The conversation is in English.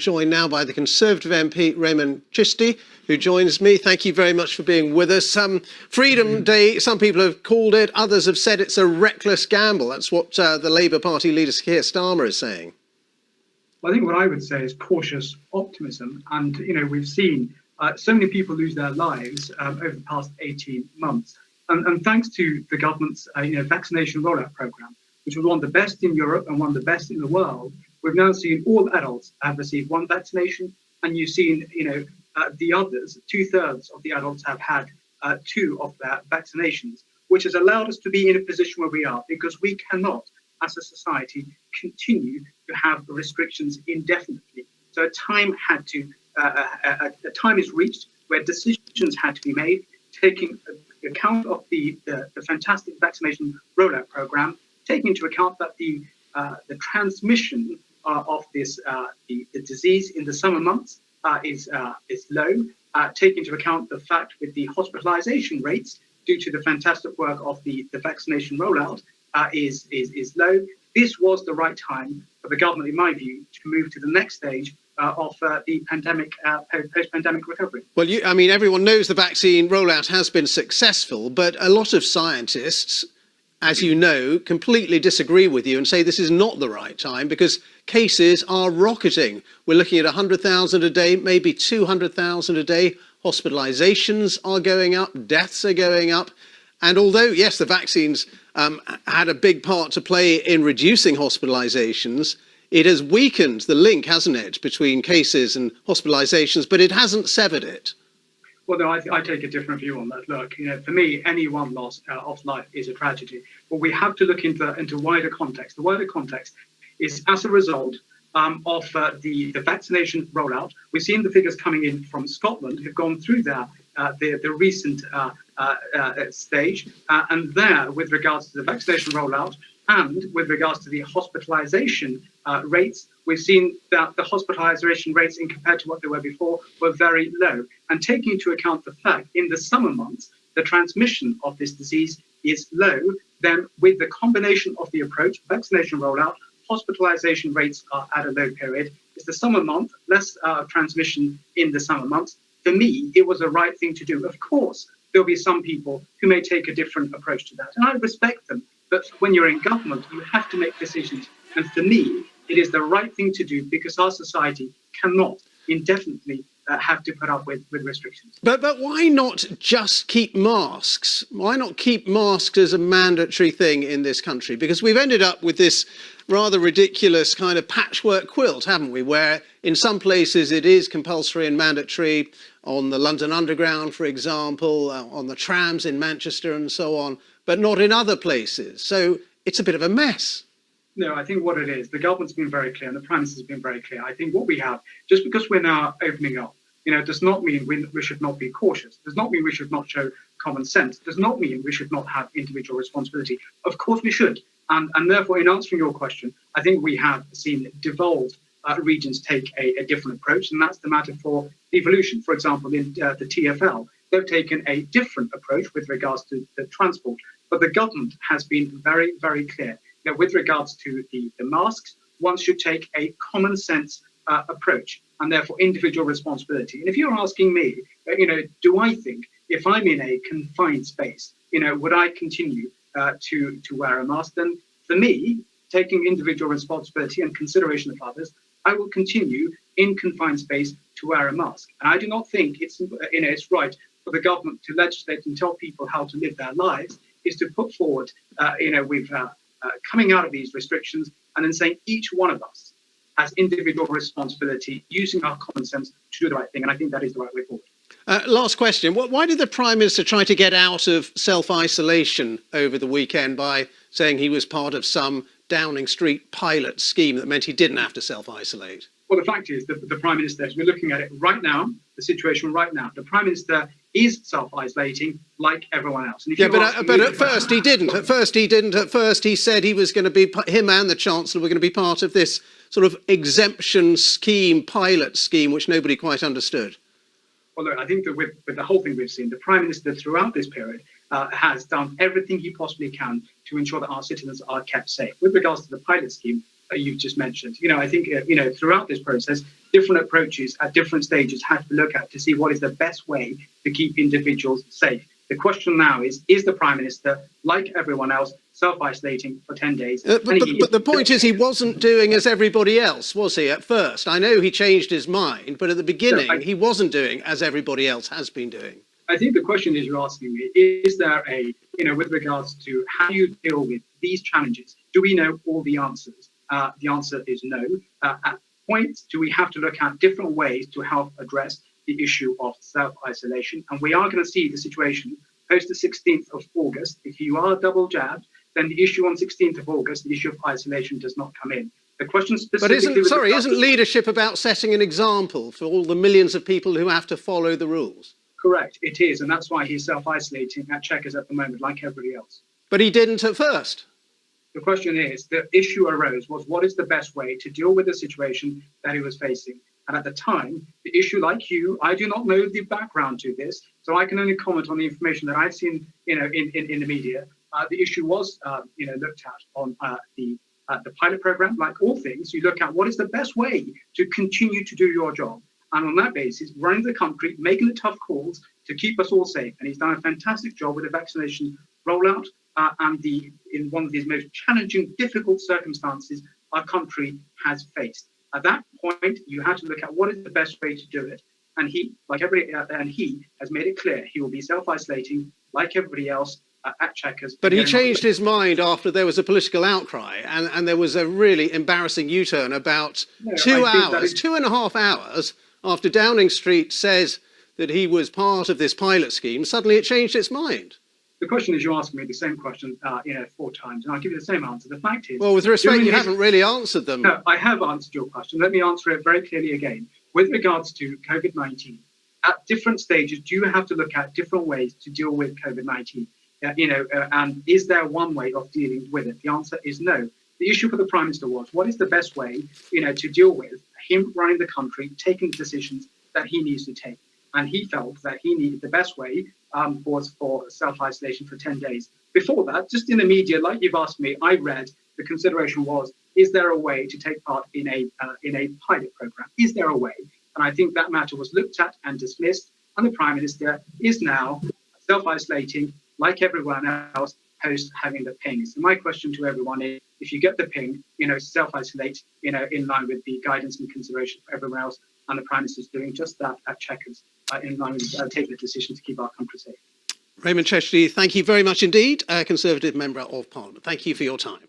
joined now by the Conservative MP, Rehman Chishti, who joins me. Thank you very much for being with us. Freedom Day, some people have called it, others have said it's a reckless gamble. That's what the Labour Party leader, Keir Starmer, is saying. Well, I think what I would say is cautious optimism. And, we've seen so many people lose their lives over the past 18 months. And thanks to the government's vaccination rollout programme, which was one of the best in Europe and one of the best in the world, we've now seen all adults have received one vaccination, and you've seen, the others, 2/3 of the adults have had 2 of their vaccinations, which has allowed us to be in a position where we are, because we cannot, as a society, continue to have restrictions indefinitely. So a time is reached where decisions had to be made, taking account of the fantastic vaccination rollout program, taking into account that the transmission of this the disease in the summer months is low, taking into account the fact with the hospitalization rates due to the fantastic work of the vaccination rollout is low. This was the right time for the government, in my view, to move to the next stage of the pandemic, post-pandemic recovery. Well, everyone knows the vaccine rollout has been successful, but a lot of scientists, as you know, completely disagree with you and say this is not the right time because cases are rocketing. We're looking at 100,000 a day, maybe 200,000 a day. Hospitalizations are going up, deaths are going up. And although, yes, the vaccines had a big part to play in reducing hospitalizations, it has weakened the link, hasn't it, between cases and hospitalizations, but it hasn't severed it. Well, no, I take a different view on that. Look, for me, any one loss of life is a tragedy. But we have to look into wider context. The wider context is as a result of the vaccination rollout. We've seen the figures coming in from Scotland who've gone through the recent stage. And there, with regards to the vaccination rollout and with regards to the hospitalization rates, we've seen that the hospitalization rates, in compared to what they were before, were very low. And taking into account the fact in the summer months, the transmission of this disease is low, then with the combination of the approach, vaccination rollout, hospitalization rates are at a low period. It's the summer month, less transmission in the summer months. For me, it was the right thing to do. Of course, there'll be some people who may take a different approach to that, and I respect them. But when you're in government, you have to make decisions. And for me, it is the right thing to do because our society cannot indefinitely have to put up with restrictions. But why not just keep masks? Why not keep masks as a mandatory thing in this country? Because we've ended up with this rather ridiculous kind of patchwork quilt, haven't we? Where in some places it is compulsory and mandatory, on the London Underground, for example, on the trams in Manchester and so on, but not in other places. So it's a bit of a mess. No, I think what it is, the government's been very clear and the Prime Minister's been very clear. I think what we have, just because we're now opening up, does not mean we should not be cautious, does not mean we should not show common sense, does not mean we should not have individual responsibility. Of course we should. And therefore, in answering your question, I think we have seen devolved regions take a different approach, and that's the matter for devolution. For example, in the TfL, they've taken a different approach with regards to the transport. But the government has been very, very clear that with regards to the masks, one should take a common sense approach and therefore individual responsibility. And if you're asking me, do I think if I'm in a confined space, would I continue to wear a mask? Then for me, taking individual responsibility and consideration of others, I will continue in confined space to wear a mask. And I do not think it's right for the government to legislate and tell people how to live their lives, is to put forward, with coming out of these restrictions and then saying each one of us has individual responsibility, using our common sense to do the right thing. And I think that is the right way forward. Last question. Why did the Prime Minister try to get out of self-isolation over the weekend by saying he was part of some Downing Street pilot scheme that meant he didn't have to self-isolate? Well, the fact is that the Prime Minister, as we're looking at it right now, the situation right now, the Prime Minister is self-isolating like everyone else. And but at first he didn't. At first he said he was going to be, him and the Chancellor were going to be part of this sort of exemption scheme, pilot scheme, which nobody quite understood. Well, look, I think that with the whole thing we've seen, the Prime Minister throughout this period has done everything he possibly can to ensure that our citizens are kept safe. With regards to the pilot scheme, that you've just mentioned. I think, throughout this process, different approaches at different stages have to look at to see what is the best way to keep individuals safe. The question now is the Prime Minister, like everyone else, self-isolating for 10 days? But the point is he wasn't doing as everybody else, was he, at first? I know he changed his mind, but at the beginning, he wasn't doing as everybody else has been doing. I think the question is you're asking me, is there with regards to how you deal with these challenges, do we know all the answers? The answer is no. At points, do we have to look at different ways to help address the issue of self-isolation? And we are going to see the situation post the 16th of August. If you are double jabbed, then the issue on 16th of August, the issue of isolation does not come in. The question specifically... But isn't leadership about setting an example for all the millions of people who have to follow the rules? Correct, it is. And that's why he's self-isolating at Chequers at the moment, like everybody else. But he didn't at first. The question is, the issue arose was what is the best way to deal with the situation that he was facing? And at the time, the issue, like you, I do not know the background to this, so I can only comment on the information that I've seen, in the media. The issue was, looked at on the pilot program. Like all things, you look at what is the best way to continue to do your job. And on that basis, running the country, making the tough calls to keep us all safe. And he's done a fantastic job with the vaccination rollout and in one of these most challenging, difficult circumstances our country has faced. At that point, you had to look at what is the best way to do it. And he has made it clear he will be self-isolating like everybody else at Chequers. But he changed his mind after there was a political outcry, and there was a really embarrassing U-turn about 2.5 hours after Downing Street says that he was part of this pilot scheme. Suddenly it changed its mind. The question is, you asked me the same question, 4 times, and I'll give you the same answer. The fact is... Well, with respect, you haven't really answered them. No, I have answered your question. Let me answer it very clearly again. With regards to COVID-19, at different stages, do you have to look at different ways to deal with COVID-19? And is there one way of dealing with it? The answer is no. The issue for the Prime Minister was, what is the best way, to deal with him running the country, taking decisions that he needs to take? And he felt that he needed the best way was for self-isolation for 10 days. Before that, just in the media, like you've asked me, I read the consideration was, is there a way to take part in a pilot program? Is there a way? And I think that matter was looked at and dismissed. And the Prime Minister is now self-isolating like everyone else post having the ping. So my question to everyone is, if you get the ping, self-isolate, in line with the guidance and consideration for everyone else. And the Prime Minister is doing just that at Chequers, in line with taking the decision to keep our country safe. Rehman Chishti, thank you very much indeed, Conservative Member of Parliament. Thank you for your time.